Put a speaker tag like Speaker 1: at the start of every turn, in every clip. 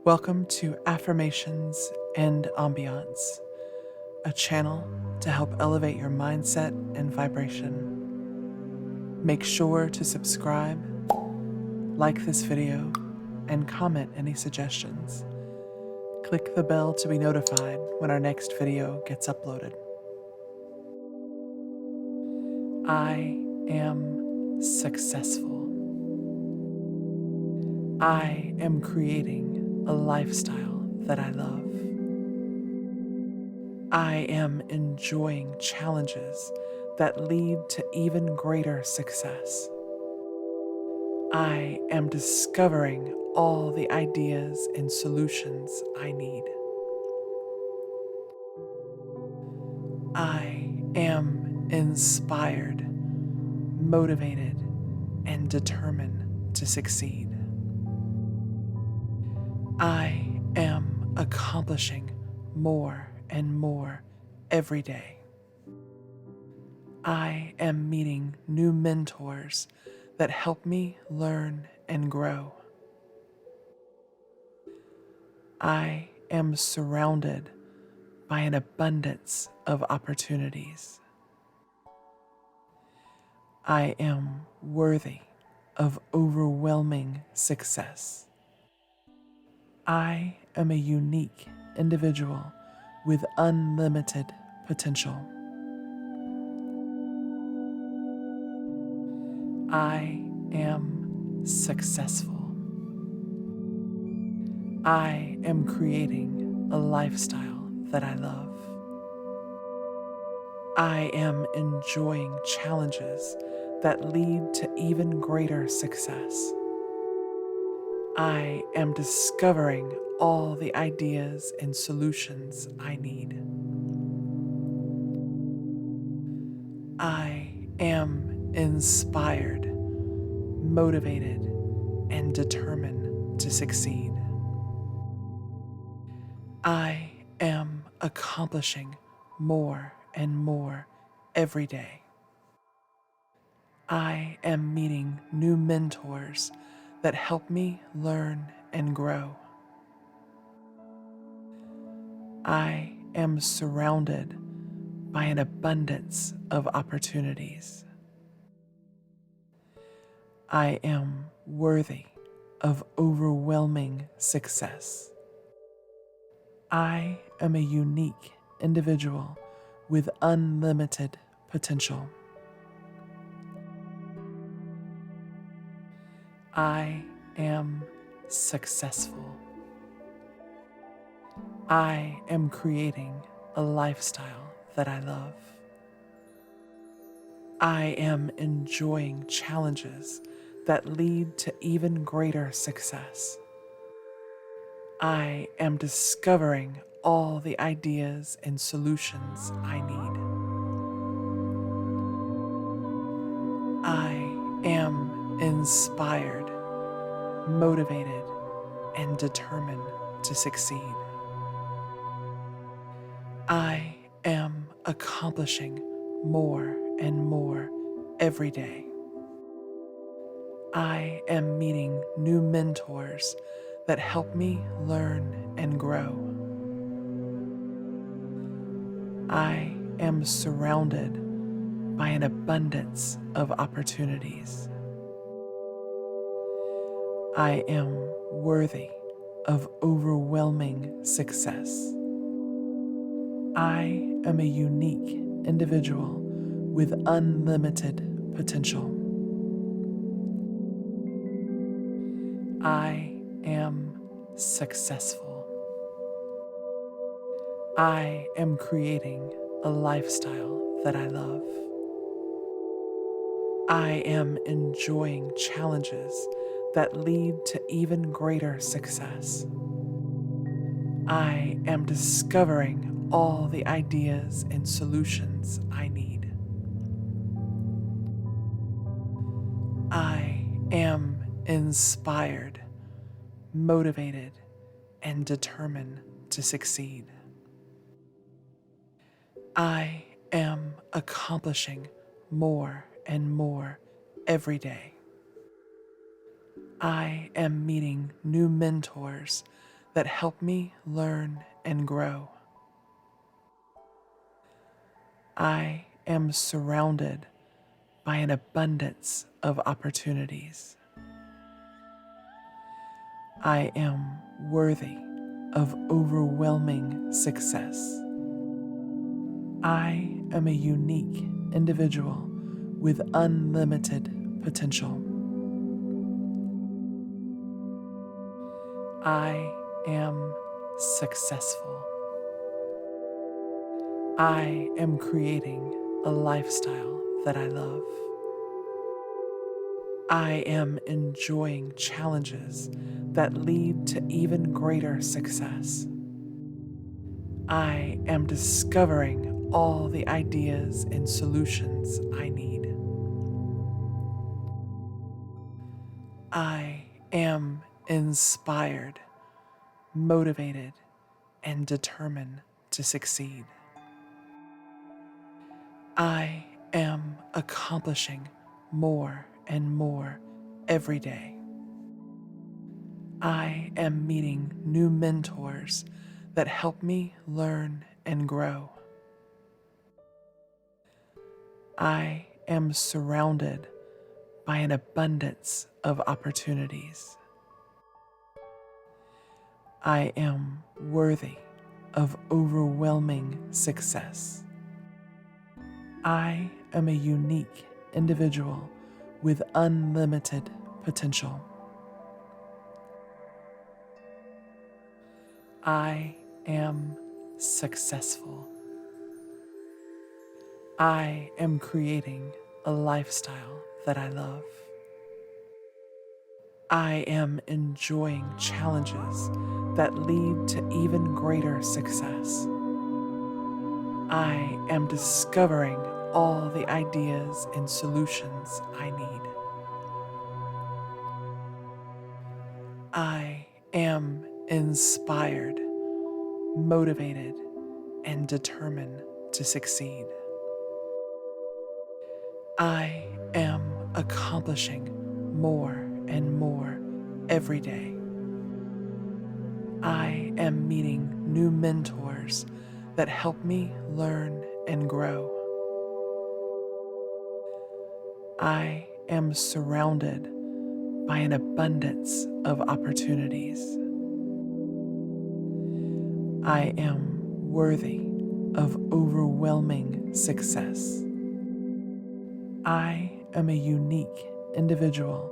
Speaker 1: Welcome to Affirmations and Ambience, a channel to help elevate your mindset and vibration. Make sure to subscribe, like this video, and comment any suggestions. Click the bell to be notified when our next video gets uploaded. I am successful. I am creating a lifestyle that I love. I am enjoying challenges that lead to even greater success. I am discovering all the ideas and solutions I need. I am inspired, motivated, and determined to succeed. I am accomplishing more and more every day. I am meeting new mentors that help me learn and grow. I am surrounded by an abundance of opportunities. I am worthy of overwhelming success. I am a unique individual with unlimited potential. I am successful. I am creating a lifestyle that I love. I am enjoying challenges that lead to even greater success. I am discovering all the ideas and solutions I need. I am inspired, motivated, and determined to succeed. I am accomplishing more and more every day. I am meeting new mentors that help me learn and grow. I am surrounded by an abundance of opportunities. I am worthy of overwhelming success. I am a unique individual with unlimited potential. I am successful. I am creating a lifestyle that I love. I am enjoying challenges that lead to even greater success. I am discovering all the ideas and solutions I need. I am inspired, motivated, and determined to succeed. I am accomplishing more and more every day. I am meeting new mentors that help me learn and grow. I am surrounded by an abundance of opportunities. I am worthy of overwhelming success. I am a unique individual with unlimited potential. I am successful. I am creating a lifestyle that I love. I am enjoying challenges that lead to even greater success. I am discovering all the ideas and solutions I need. I am inspired, motivated, and determined to succeed. I am accomplishing more and more every day. I am meeting new mentors that help me learn and grow. I am surrounded by an abundance of opportunities. I am worthy of overwhelming success. I am a unique individual with unlimited potential. I am successful. I am creating a lifestyle that I love. I am enjoying challenges that lead to even greater success. I am discovering all the ideas and solutions I need. I am inspired, motivated, and determined to succeed. I am accomplishing more and more every day. I am meeting new mentors that help me learn and grow. I am surrounded by an abundance of opportunities. I am worthy of overwhelming success. I am a unique individual with unlimited potential. I am successful. I am creating a lifestyle that I love. I am enjoying challenges that lead to even greater success. I am discovering all the ideas and solutions I need. I am inspired, motivated, and determined to succeed. I am accomplishing more and more every day. I am meeting new mentors that help me learn and grow. I am surrounded by an abundance of opportunities. I am worthy of overwhelming success. I am a unique individual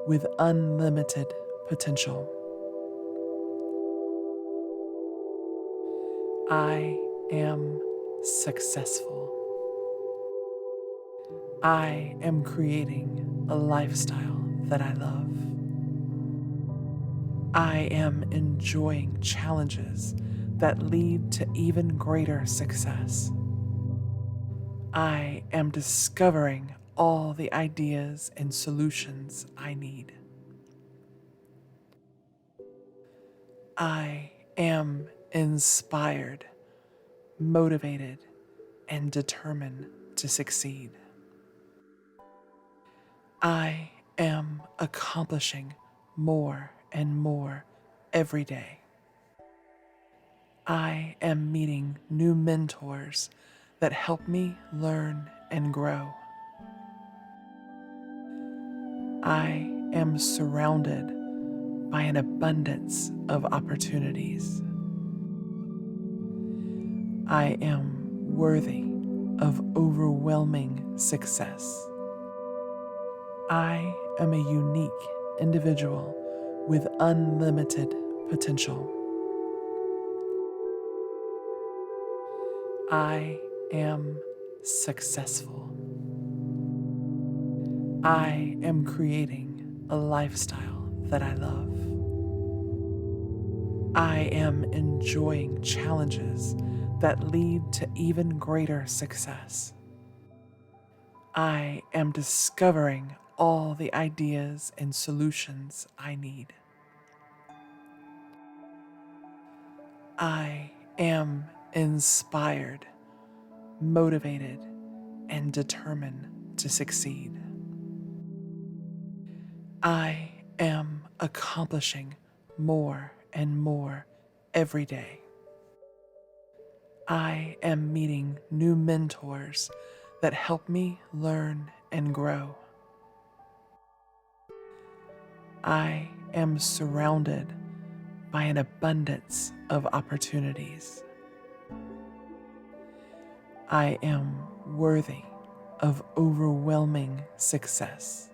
Speaker 1: with unlimited potential. I am successful. I am creating a lifestyle that I love. I am enjoying challenges that lead to even greater success. I am discovering all the ideas and solutions I need. I am inspired, motivated, and determined to succeed. I am accomplishing more and more every day. I am meeting new mentors that help me learn and grow. I am surrounded by an abundance of opportunities. I am worthy of overwhelming success. I am a unique individual with unlimited potential. I am successful. I am creating a lifestyle that I love. I am enjoying challenges that lead to even greater success. I am discovering all the ideas and solutions I need. I am inspired, motivated, and determined to succeed. I am accomplishing more and more every day. I am meeting new mentors that help me learn and grow. I am surrounded by an abundance of opportunities. I am worthy of overwhelming success.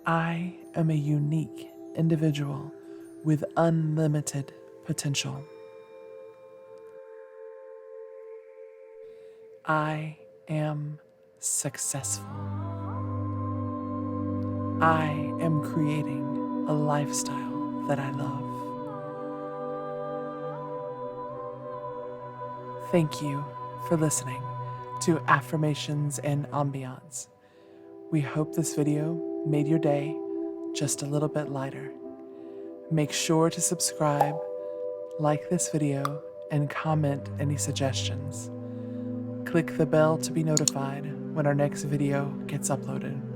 Speaker 1: I am a unique individual with unlimited potential. I am successful. I am creating a lifestyle that I love. Thank you for listening to Affirmations and Ambience. We hope this video made your day just a little bit lighter. Make sure to subscribe, like this video, and comment any suggestions. Click the bell to be notified when our next video gets uploaded.